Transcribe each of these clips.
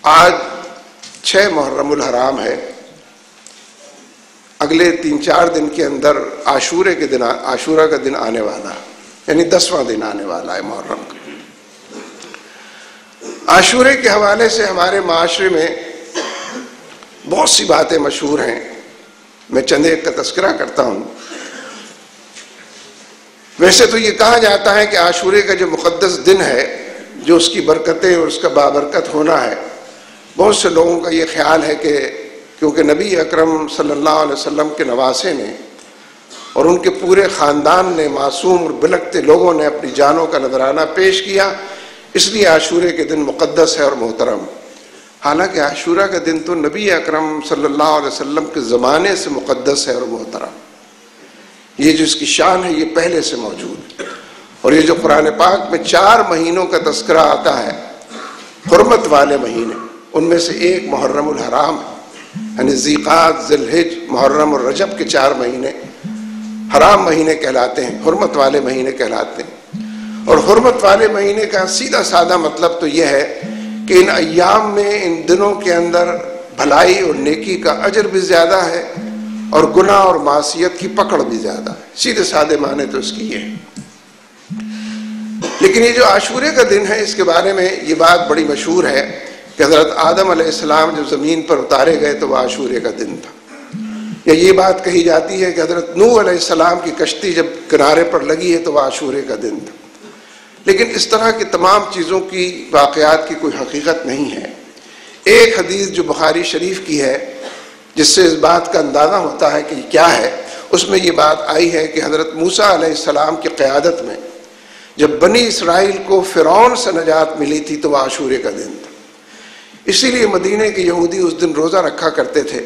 آج 6 محرم الحرام ہے، اگلے 3-4 دن کے اندر عاشورہ کا دن آنے والا ہے، یعنی 10واں دن آنے والا ہے محرم کا۔ عاشورے کے حوالے سے ہمارے معاشرے میں بہت سی باتیں مشہور ہیں، میں چند ایک کا تذکرہ کرتا ہوں۔ ویسے تو یہ کہا جاتا ہے کہ عاشورے کا جو مقدس دن ہے، جو اس کی برکتیں اور اس کا بابرکت ہونا ہے، بہت سے لوگوں کا یہ خیال ہے کہ کیونکہ نبی اکرم صلی اللہ علیہ وسلم کے نواسے نے اور ان کے پورے خاندان نے، معصوم اور بلکتے لوگوں نے اپنی جانوں کا نذرانہ پیش کیا، اس لیے عاشورے کے دن مقدس ہے اور محترم۔ حالانکہ عاشورہ کا دن تو نبی اکرم صلی اللہ علیہ وسلم کے زمانے سے مقدس ہے اور محترم، یہ جو اس کی شان ہے یہ پہلے سے موجود ہے۔ اور یہ جو قرآن پاک میں 4 مہینوں کا تذکرہ آتا ہے، حرمت والے مہینے، ان میں سے ایک محرم الحرام ہے، یعنی ذیقعد، ذوالحج، محرم اور رجب کے 4 مہینے حرام مہینے کہلاتے ہیں، حرمت والے مہینے کہلاتے ہیں۔ اور حرمت والے مہینے کا سیدھا سادہ مطلب تو یہ ہے کہ ان ایام میں، ان دنوں کے اندر بھلائی اور نیکی کا اجر بھی زیادہ ہے اور گناہ اور معصیت کی پکڑ بھی زیادہ ہے، سیدھے سادے معنی تو اس کی یہ ہے۔ لیکن یہ جو عاشورے کا دن ہے، اس کے بارے میں یہ بات بڑی مشہور ہے کہ حضرت آدم علیہ السلام جب زمین پر اتارے گئے تو وہ عاشورے کا دن تھا، یا یہ بات کہی جاتی ہے کہ حضرت نوح علیہ السلام کی کشتی جب کنارے پر لگی ہے تو وہ عاشورے کا دن تھا۔ لیکن اس طرح کی تمام چیزوں کی، واقعات کی کوئی حقیقت نہیں ہے۔ ایک حدیث جو بخاری شریف کی ہے، جس سے اس بات کا اندازہ ہوتا ہے کہ یہ کیا ہے، اس میں یہ بات آئی ہے کہ حضرت موسیٰ علیہ السلام کی قیادت میں جب بنی اسرائیل کو فرعون سے نجات ملی تھی تو وہ عاشورے کا دن تھا۔ اسی لیے مدینے کے یہودی اس دن روزہ رکھا کرتے تھے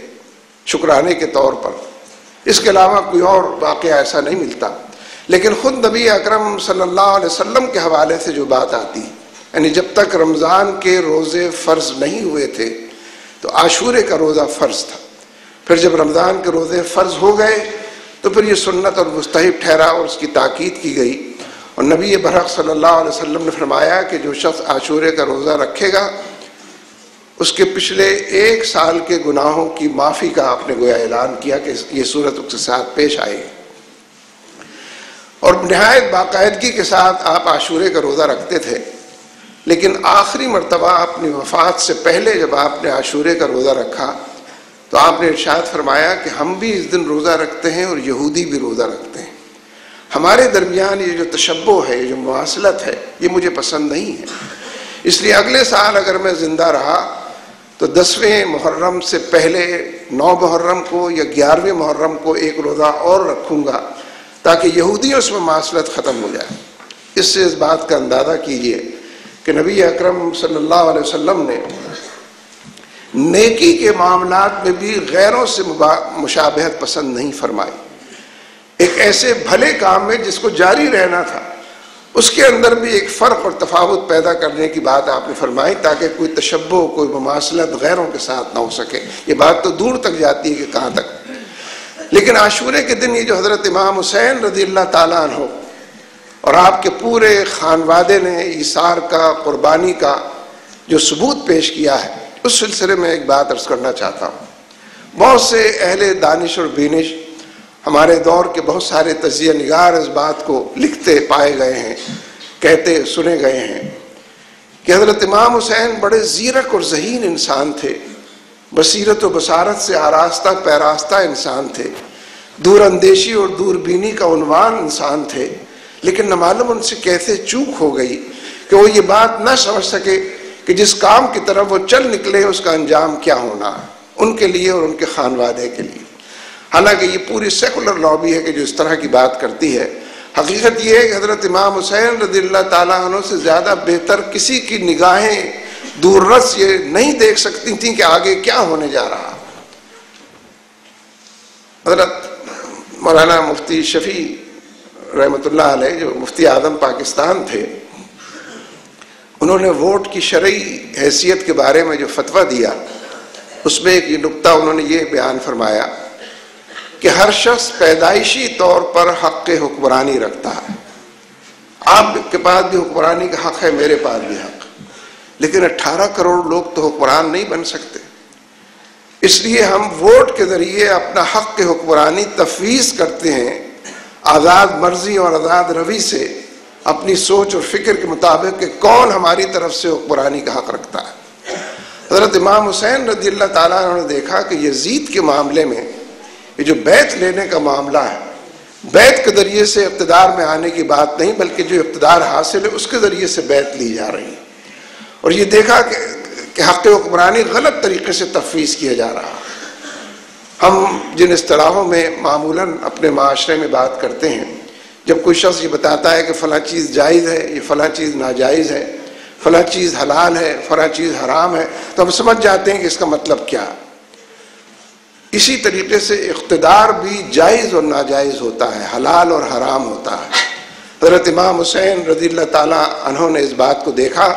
شکرانے کے طور پر، اس کے علاوہ کوئی اور واقعہ ایسا نہیں ملتا۔ لیکن خود نبی اکرم صلی اللہ علیہ وسلم کے حوالے سے جو بات آتی، یعنی جب تک رمضان کے روزے فرض نہیں ہوئے تھے تو عاشورے کا روزہ فرض تھا، پھر جب رمضان کے روزے فرض ہو گئے تو پھر یہ سنت اور مستحب ٹھہرا اور اس کی تاکید کی گئی۔ اور نبی برحق صلی اللہ علیہ وسلم نے فرمایا کہ جو شخص عاشورے کا روزہ رکھے گا اس کے پچھلے 1 سال کے گناہوں کی معافی کا آپ نے گویا اعلان کیا کہ یہ صورت اس کے ساتھ پیش آئے گی۔ اور نہایت باقاعدگی کے ساتھ آپ عاشورے کا روزہ رکھتے تھے، لیکن آخری مرتبہ اپنی وفات سے پہلے جب آپ نے عاشورے کا روزہ رکھا تو آپ نے ارشاد فرمایا کہ ہم بھی اس دن روزہ رکھتے ہیں اور یہودی بھی روزہ رکھتے ہیں، ہمارے درمیان یہ جو تشبہ ہے، یہ جو مواصلت ہے، یہ مجھے پسند نہیں ہے۔ اس لیے اگلے سال اگر میں زندہ رہا تو 10ویں محرم سے پہلے 9 محرم کو یا 11ویں محرم کو ایک روزہ اور رکھوں گا تاکہ یہودیوں سے مواصلت ختم ہو جائے۔ اس سے اس بات کا اندازہ کیجئے کہ نبی اکرم صلی اللہ علیہ وسلم نے نیکی کے معاملات میں بھی غیروں سے مشابہت پسند نہیں فرمائی۔ ایک ایسے بھلے کام میں جس کو جاری رہنا تھا، اس کے اندر بھی ایک فرق اور تفاوت پیدا کرنے کی بات آپ نے فرمائی تاکہ کوئی تشبہ، کوئی مماثلت غیروں کے ساتھ نہ ہو سکے۔ یہ بات تو دور تک جاتی ہے کہ کہاں تک۔ لیکن عاشورے کے دن یہ جو حضرت امام حسین رضی اللہ تعالیٰ عنہ اور آپ کے پورے خانوادے نے ایثار کا، قربانی کا جو ثبوت پیش کیا ہے، اس سلسلے میں ایک بات عرض کرنا چاہتا ہوں۔ بہت سے اہل دانش اور بینش، ہمارے دور کے بہت سارے تجزیہ نگار اس بات کو لکھتے پائے گئے ہیں، کہتے سنے گئے ہیں کہ حضرت امام حسین بڑے زیرک اور ذہین انسان تھے، بصیرت و بصارت سے آراستہ پیراستہ انسان تھے، دور اندیشی اور دور بینی کا عنوان انسان تھے، لیکن نہ معلوم ان سے کیسے چوک ہو گئی کہ وہ یہ بات نہ سمجھ سکے کہ جس کام کی طرف وہ چل نکلے اس کا انجام کیا ہونا ہے ان کے لیے اور ان کے خانوادے کے لیے۔ حالانکہ یہ پوری سیکولر لابی ہے کہ جو اس طرح کی بات کرتی ہے۔ حقیقت یہ ہے کہ حضرت امام حسین رضی اللہ تعالیٰ عنہ سے زیادہ بہتر کسی کی نگاہیں دور رس یہ نہیں دیکھ سکتی تھیں کہ آگے کیا ہونے جا رہا۔ حضرت مولانا مفتی شفیع رحمۃ اللہ علیہ جو مفتی اعظم پاکستان تھے، انہوں نے ووٹ کی شرعی حیثیت کے بارے میں جو فتویٰ دیا، اس میں ایک یہ نکتہ انہوں نے یہ بیان فرمایا کہ ہر شخص پیدائشی طور پر حق حکمرانی رکھتا ہے۔ آپ کے پاس بھی حکمرانی کا حق ہے، میرے پاس بھی حق، لیکن 18 کروڑ لوگ تو حکمران نہیں بن سکتے. اس لیے ہم ووٹ کے ذریعے اپنا حق کے حکمرانی تفویض کرتے ہیں، آزاد مرضی اور آزاد روی سے اپنی سوچ اور فکر کے مطابق کہ کون ہماری طرف سے حکمرانی کا حق رکھتا ہے. حضرت امام حسین رضی اللہ تعالیٰ عنہ نے دیکھا کہ یزید کے معاملے میں یہ جو بیعت لینے کا معاملہ ہے، بیعت کے ذریعے سے اقتدار میں آنے کی بات نہیں، بلکہ جو اقتدار حاصل ہے اس کے ذریعے سے بیعت لی جا رہی ہے. اور یہ دیکھا کہ حق حکمرانی غلط طریقے سے تفویض کیا جا رہا. ہم جن اصطلاحوں میں معمولاً اپنے معاشرے میں بات کرتے ہیں، جب کوئی شخص یہ بتاتا ہے کہ فلاں چیز جائز ہے، یہ فلاں چیز ناجائز ہے، فلاں چیز حلال ہے، فلاں چیز حرام ہے، تو ہم سمجھ جاتے ہیں کہ اس کا مطلب کیا. اسی طریقے سے اقتدار بھی جائز اور ناجائز ہوتا ہے، حلال اور حرام ہوتا ہے. حضرت امام حسین رضی اللہ تعالیٰ عنہ نے اس بات کو دیکھا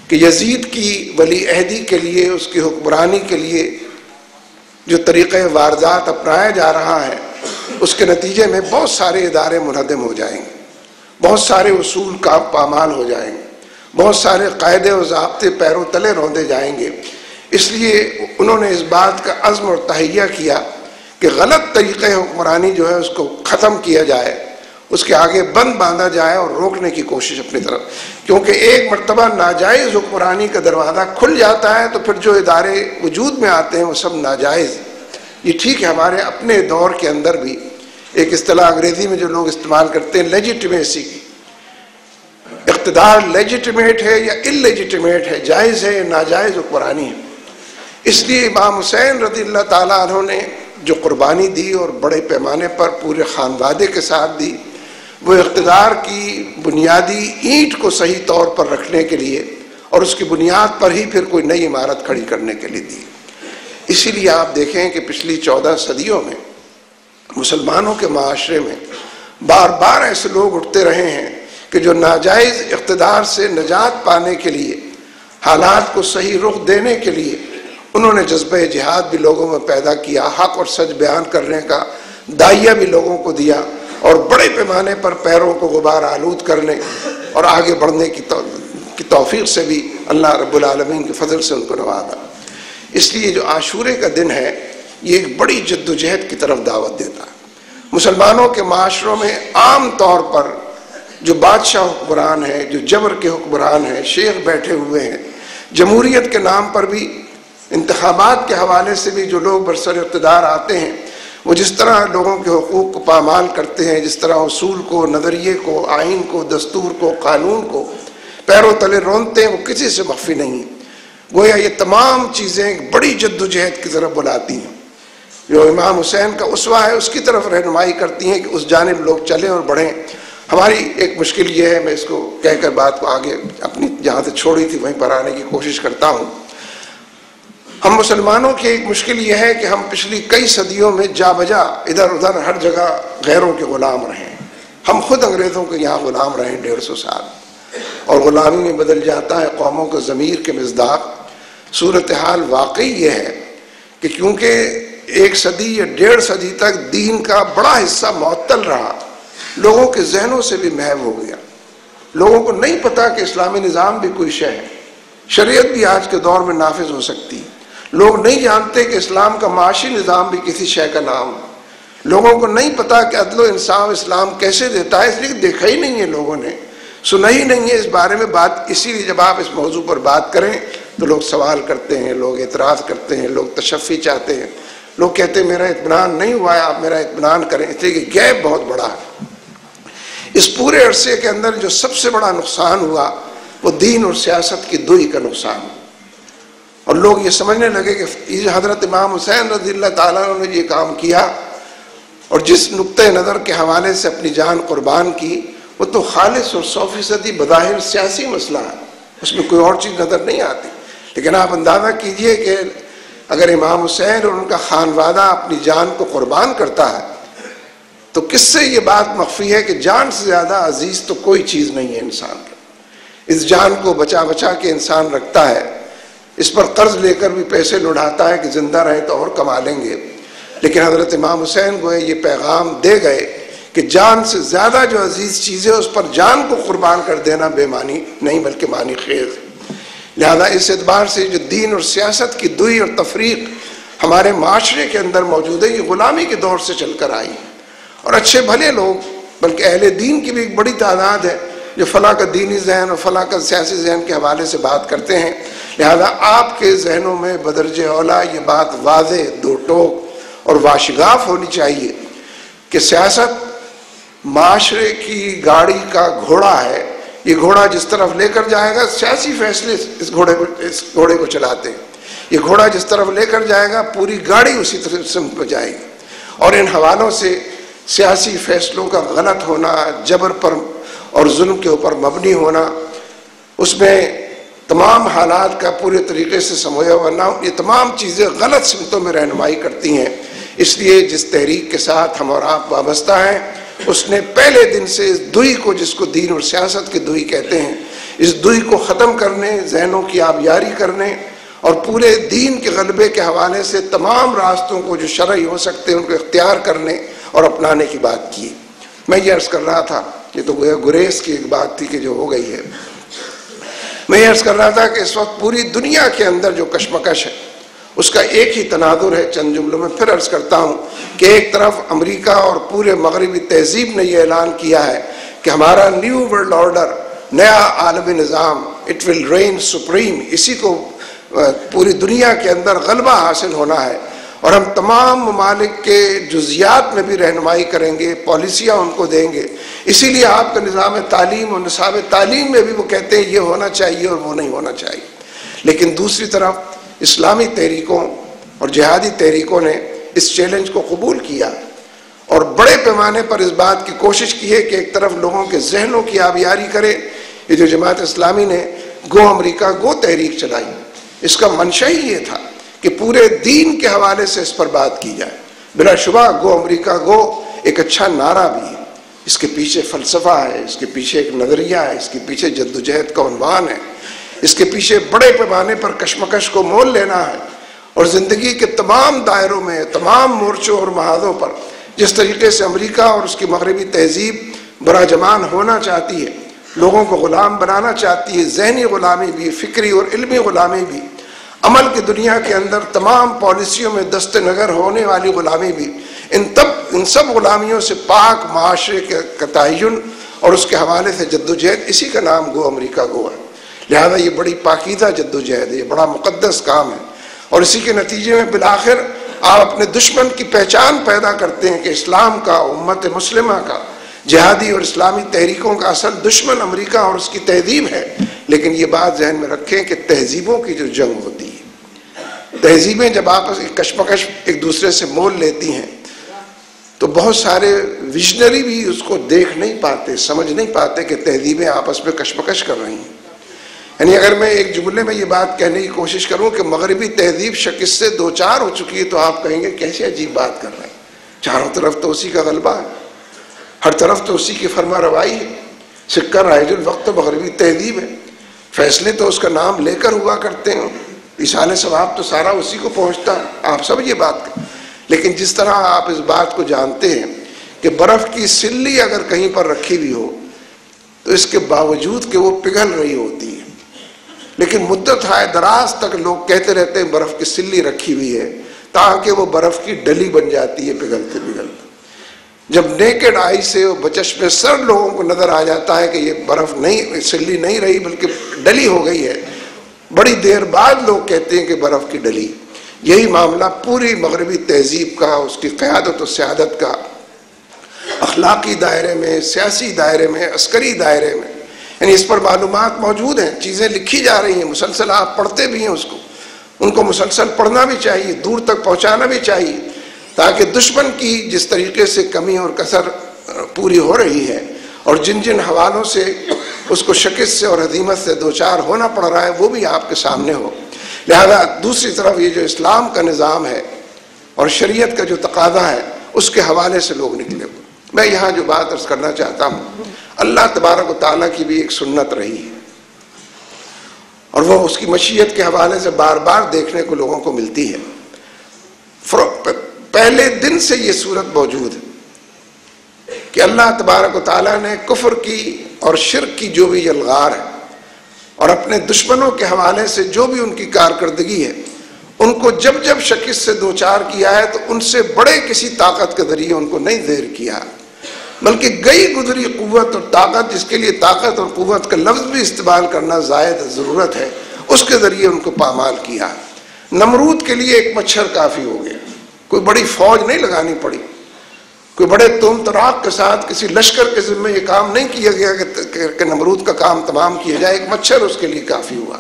کہ یزید کی ولی عہدی کے لیے، اس کی حکمرانی کے لیے جو طریقہ واردات اپنایا جا رہا ہے، اس کے نتیجے میں بہت سارے ادارے منہدم ہو جائیں گے، بہت سارے اصول کا پامال ہو جائیں گے، بہت سارے قاعدے و ضابطے پیروں تلے روندے جائیں گے. اس لیے انہوں نے اس بات کا عزم اور تہیہ کیا کہ غلط طریقہ حکمرانی جو ہے اس کو ختم کیا جائے، اس کے آگے بند باندھا جائے اور روکنے کی کوشش اپنی طرف. کیونکہ ایک مرتبہ ناجائز حکمرانی کا دروازہ کھل جاتا ہے تو پھر جو ادارے وجود میں آتے ہیں وہ سب ناجائز. یہ ٹھیک ہے، ہمارے اپنے دور کے اندر بھی ایک اصطلاح انگریزی میں جو لوگ استعمال کرتے ہیں لیجیٹمیسی کی، اقتدار لیجیٹمیٹ ہے یا انلیجیٹمیٹ ہے، جائز ہے یا ناجائز حکمرانی ہے. اس لیے امام حسین رضی اللہ تعالیٰ عنہ نے جو قربانی دی اور بڑے پیمانے پر پورے خانوادے کے ساتھ دی، وہ اقتدار کی بنیادی اینٹ کو صحیح طور پر رکھنے کے لیے اور اس کی بنیاد پر ہی پھر کوئی نئی عمارت کھڑی کرنے کے لیے دی. اسی لیے آپ دیکھیں کہ پچھلی 14 صدیوں میں مسلمانوں کے معاشرے میں بار بار ایسے لوگ اٹھتے رہے ہیں کہ جو ناجائز اقتدار سے نجات پانے کے لیے، حالات کو صحیح رخ دینے کے لیے انہوں نے جذبہ جہاد بھی لوگوں میں پیدا کیا، حق اور سچ بیان کرنے کا داعیہ بھی لوگوں کو دیا، اور بڑے پیمانے پر پیروں کو غبار آلود کرنے اور آگے بڑھنے کی توفیق سے بھی اللہ رب العالمین کے فضل سے ان کو نوازا. اس لیے جو عاشورے کا دن ہے یہ ایک بڑی جدوجہد کی طرف دعوت دیتا ہے. مسلمانوں کے معاشروں میں عام طور پر جو بادشاہ حکمران ہیں، جو جبر کے حکمران ہیں، شیخ بیٹھے ہوئے ہیں، جمہوریت کے نام پر بھی، انتخابات کے حوالے سے بھی جو لوگ برسر اقتدار آتے ہیں، وہ جس طرح لوگوں کے حقوق کو پامال کرتے ہیں، جس طرح اصول کو، نظریے کو، آئین کو، دستور کو، قانون کو پیروں تلے رونتے ہیں، وہ کسی سے مخفی نہیں. گویا یہ تمام چیزیں ایک بڑی جدوجہد کی طرف بلاتی ہیں. جو امام حسین کا اسوہ ہے اس کی طرف رہنمائی کرتی ہیں کہ اس جانب لوگ چلیں اور بڑھیں. ہماری ایک مشکل یہ ہے، میں اس کو کہہ کر بات کو آگے اپنی جہاں سے چھوڑی تھی وہیں پر آنے کی کوشش کرتا ہوں. ہم مسلمانوں کی ایک مشکل یہ ہے کہ ہم پچھلی کئی صدیوں میں جا بجا ادھر ادھر ہر جگہ غیروں کے غلام رہے ہیں. ہم خود انگریزوں کے یہاں غلام رہے 150 سال، اور غلامی میں بدل جاتا ہے قوموں کے ضمیر کے مصداق. صورتحال واقعی یہ ہے کہ کیونکہ 1 صدی یا 1.5 صدی تک دین کا بڑا حصہ معطل رہا، لوگوں کے ذہنوں سے بھی محو ہو گیا. لوگوں کو نہیں پتا کہ اسلامی نظام بھی کوئی شے ہے، شریعت بھی آج کے دور میں نافذ ہو سکتی. لوگ نہیں جانتے کہ اسلام کا معاشی نظام بھی کسی شے کا نام ہے. لوگوں کو نہیں پتا کہ عدل و انصاف اسلام کیسے دیتا ہے، اس لیے دیکھا ہی نہیں ہے، لوگوں نے سنا ہی نہیں ہے اس بارے میں بات. اسی لیے جب آپ اس موضوع پر بات کریں تو لوگ سوال کرتے ہیں، لوگ اعتراض کرتے ہیں، لوگ تشفی چاہتے ہیں، لوگ کہتے ہیں میرا اطمینان نہیں ہوا ہے، آپ میرا اطمینان کریں. اس لیے کہ گیپ بہت بڑا ہے. اس پورے عرصے کے اندر جو سب سے بڑا نقصان ہوا وہ دین اور سیاست کی دوئی کا نقصان ہوا. اور لوگ یہ سمجھنے لگے کہ حضرت امام حسین رضی اللہ تعالیٰ عنہ نے یہ کام کیا اور جس نقطۂ نظر کے حوالے سے اپنی جان قربان کی، وہ تو خالص اور 100% بظاہر سیاسی مسئلہ ہے، اس میں کوئی اور چیز نظر نہیں آتی. لیکن آپ اندازہ کیجئے کہ اگر امام حسین اور ان کا خانوادہ اپنی جان کو قربان کرتا ہے تو کس سے یہ بات مخفی ہے کہ جان سے زیادہ عزیز تو کوئی چیز نہیں ہے انسان کا. اس جان کو بچا بچا کے انسان رکھتا ہے، اس پر قرض لے کر بھی پیسے لڑاتا ہے کہ زندہ رہیں تو اور کما لیں گے. لیکن حضرت امام حسین کو یہ پیغام دے گئے کہ جان سے زیادہ جو عزیز چیز ہے اس پر جان کو قربان کر دینا بے معنی نہیں بلکہ معنی خیز ہے. لہذا اس اعتبار سے جو دین اور سیاست کی دوئی اور تفریق ہمارے معاشرے کے اندر موجود ہے، یہ غلامی کے دور سے چل کر آئی ہے، اور اچھے بھلے لوگ بلکہ اہل دین کی بھی ایک بڑی تعداد ہے جو فلاں کا دینی ذہن اور فلاں کا سیاسی ذہن کے حوالے سے بات کرتے ہیں۔ لہذا آپ کے ذہنوں میں بدرجہ اولا یہ بات واضح، دو ٹوک اور واشگاف ہونی چاہیے کہ سیاست معاشرے کی گاڑی کا گھوڑا ہے، یہ گھوڑا جس طرف لے کر جائے گا سیاسی فیصلے اس گھوڑے کو چلاتے ہیں، یہ گھوڑا جس طرف لے کر جائے گا پوری گاڑی اسی طرف سمت پہ جائے گی، اور ان حوالوں سے سیاسی فیصلوں کا غلط ہونا، جبر پر اور ظلم کے اوپر مبنی ہونا، اس میں تمام حالات کا پورے طریقے سے سمویا ہونا، یہ تمام چیزیں غلط سمتوں میں رہنمائی کرتی ہیں۔ اس لیے جس تحریک کے ساتھ ہم اور آپ وابستہ ہیں، اس نے پہلے دن سے اس دوئی کو، جس کو دین اور سیاست کی دوئی کہتے ہیں، اس دوئی کو ختم کرنے، ذہنوں کی آبیاری کرنے اور پورے دین کے غلبے کے حوالے سے تمام راستوں کو جو شرعی ہو سکتے ہیں ان کو اختیار کرنے اور اپنانے کی بات کی۔ میں یہ عرض کر رہا تھا، یہ تو گویا گریز کی ایک بات تھی کہ جو ہو گئی ہے، میں یہ عرض کر رہا تھا کہ اس وقت پوری دنیا کے اندر جو کشمکش ہے اس کا ایک ہی تناظر ہے۔ چند جملوں میں پھر عرض کرتا ہوں کہ ایک طرف امریکہ اور پورے مغربی تہذیب نے یہ اعلان کیا ہے کہ ہمارا نیو ورلڈ آرڈر، نیا عالمی نظام، اٹ ول رین سپریم، اسی کو پوری دنیا کے اندر غلبہ حاصل ہونا ہے، اور ہم تمام ممالک کے جزیات میں بھی رہنمائی کریں گے، پالیسیاں ان کو دیں گے۔ اسی لیے آپ کا نظام تعلیم اور نصاب تعلیم میں بھی وہ کہتے ہیں یہ ہونا چاہیے اور وہ نہیں ہونا چاہیے۔ لیکن دوسری طرف اسلامی تحریکوں اور جہادی تحریکوں نے اس چیلنج کو قبول کیا اور بڑے پیمانے پر اس بات کی کوشش کی ہے کہ ایک طرف لوگوں کے ذہنوں کی آبیاری کرے۔ یہ جو جماعت اسلامی نے گو امریکہ گو تحریک چلائی، اس کا منشا ہی یہ تھا کہ پورے دین کے حوالے سے اس پر بات کی جائے۔ بلا شبہ گو امریکہ گو ایک اچھا نعرہ بھی ہے، اس کے پیچھے فلسفہ ہے، اس کے پیچھے ایک نظریہ ہے، اس کے پیچھے جدوجہد کا عنوان ہے، اس کے پیچھے بڑے پیمانے پر کشمکش کو مول لینا ہے، اور زندگی کے تمام دائروں میں، تمام مورچوں اور محاذوں پر جس طریقے سے امریکہ اور اس کی مغربی تہذیب براجمان ہونا چاہتی ہے، لوگوں کو غلام بنانا چاہتی ہے، ذہنی غلامی بھی، فکری اور علمی غلامی بھی، عمل کی دنیا کے اندر تمام پالیسیوں میں دست نگر ہونے والی غلامی بھی، ان سب غلامیوں سے پاک معاشرے کا تعین اور اس کے حوالے سے جدوجہد، اسی کا نام گو امریکہ گو ہے۔ لہذا یہ بڑی پاکیزہ جدوجہد ہے، یہ بڑا مقدس کام ہے، اور اسی کے نتیجے میں بالآخر آپ اپنے دشمن کی پہچان پیدا کرتے ہیں کہ اسلام کا، امت مسلمہ کا، جہادی اور اسلامی تحریکوں کا اصل دشمن امریکہ اور اس کی تہذیب ہے۔ لیکن یہ بات ذہن میں رکھیں کہ تہذیبوں کی جو جنگ ہوتی ہے، تہذیبیں جب آپس کی کشمکش ایک دوسرے سے مول لیتی ہیں تو بہت سارے ویژنری بھی اس کو دیکھ نہیں پاتے، سمجھ نہیں پاتے کہ تہذیبیں آپس میں کشمکش کر رہی ہیں۔ یعنی اگر میں ایک جملے میں یہ بات کہنے کی کوشش کروں کہ مغربی تہذیب شکست سے دو چار ہو چکی ہے تو آپ کہیں گے کیسے عجیب بات کر رہے ہیں، چاروں طرف تو اسی کا غلبہ ہے، ہر طرف تو اسی کی فرما روائی ہے، سکہ رائج الوقت مغربی تہذیب ہے، فیصلے تو اس کا نام لے کر ہوا کرتے ہیں، ایصال ثواب تو سارا اسی کو پہنچتا ہے، آپ سب یہ بات کریں۔ لیکن جس طرح آپ اس بات کو جانتے ہیں کہ برف کی سلی اگر کہیں پر رکھی ہوئی ہو تو اس کے باوجود کہ وہ پگھل رہی ہوتی ہے، لیکن مدت ہے دراز تک لوگ کہتے رہتے ہیں برف کی سلی رکھی ہوئی ہے، تاکہ وہ برف کی ڈلی بن جاتی ہے پگھلتے پگھلتے۔ جب نیکڈ آئی سے بچشم سر لوگوں کو نظر آ جاتا ہے کہ یہ برف نہیں، سلی نہیں رہی بلکہ ڈلی ہو گئی ہے، بڑی دیر بعد لوگ کہتے ہیں کہ برف کی ڈلی۔ یہی معاملہ پوری مغربی تہذیب کا، اس کی قیادت و سیادت کا، اخلاقی دائرے میں، سیاسی دائرے میں، عسکری دائرے میں، یعنی اس پر معلومات موجود ہیں، چیزیں لکھی جا رہی ہیں، مسلسل آپ پڑھتے بھی ہیں اس کو، ان کو مسلسل پڑھنا بھی چاہیے، دور تک پہنچانا بھی چاہیے، تاکہ دشمن کی جس طریقے سے کمی اور کسر پوری ہو رہی ہے اور جن جن حوالوں سے اس کو شکست سے اور ہزیمت سے دوچار ہونا پڑ رہا ہے وہ بھی آپ کے سامنے ہو۔ لہذا دوسری طرف یہ جو اسلام کا نظام ہے اور شریعت کا جو تقاضا ہے اس کے حوالے سے لوگ نکلے ہوئے۔ میں یہاں جو بات عرض کرنا چاہتا ہوں، اللہ تبارک و تعالیٰ کی بھی ایک سنت رہی ہے اور وہ اس کی مشیت کے حوالے سے بار بار دیکھنے کو لوگوں کو ملتی ہے۔ پہلے دن سے یہ صورت موجود ہے کہ اللہ تبارک و تعالیٰ نے کفر کی اور شرک کی جو بھی یلغار ہے اور اپنے دشمنوں کے حوالے سے جو بھی ان کی کارکردگی ہے ان کو جب جب شکست سے دوچار کیا ہے تو ان سے بڑے کسی طاقت کے ذریعے ان کو نہیں دیر کیا، بلکہ گئی گزری قوت اور طاقت، جس کے لیے طاقت اور قوت کا لفظ بھی استعمال کرنا زائد ضرورت ہے، اس کے ذریعے ان کو پامال کیا۔ نمرود کے لیے ایک مچھر کافی ہو گیا، کوئی بڑی فوج نہیں لگانی پڑی، کوئی بڑے توم تراق کے ساتھ کسی لشکر کے ذمہ یہ کام نہیں کیا گیا کہ نمرود کا کام تمام کیا جائے، ایک مچھر اس کے لیے کافی ہوا۔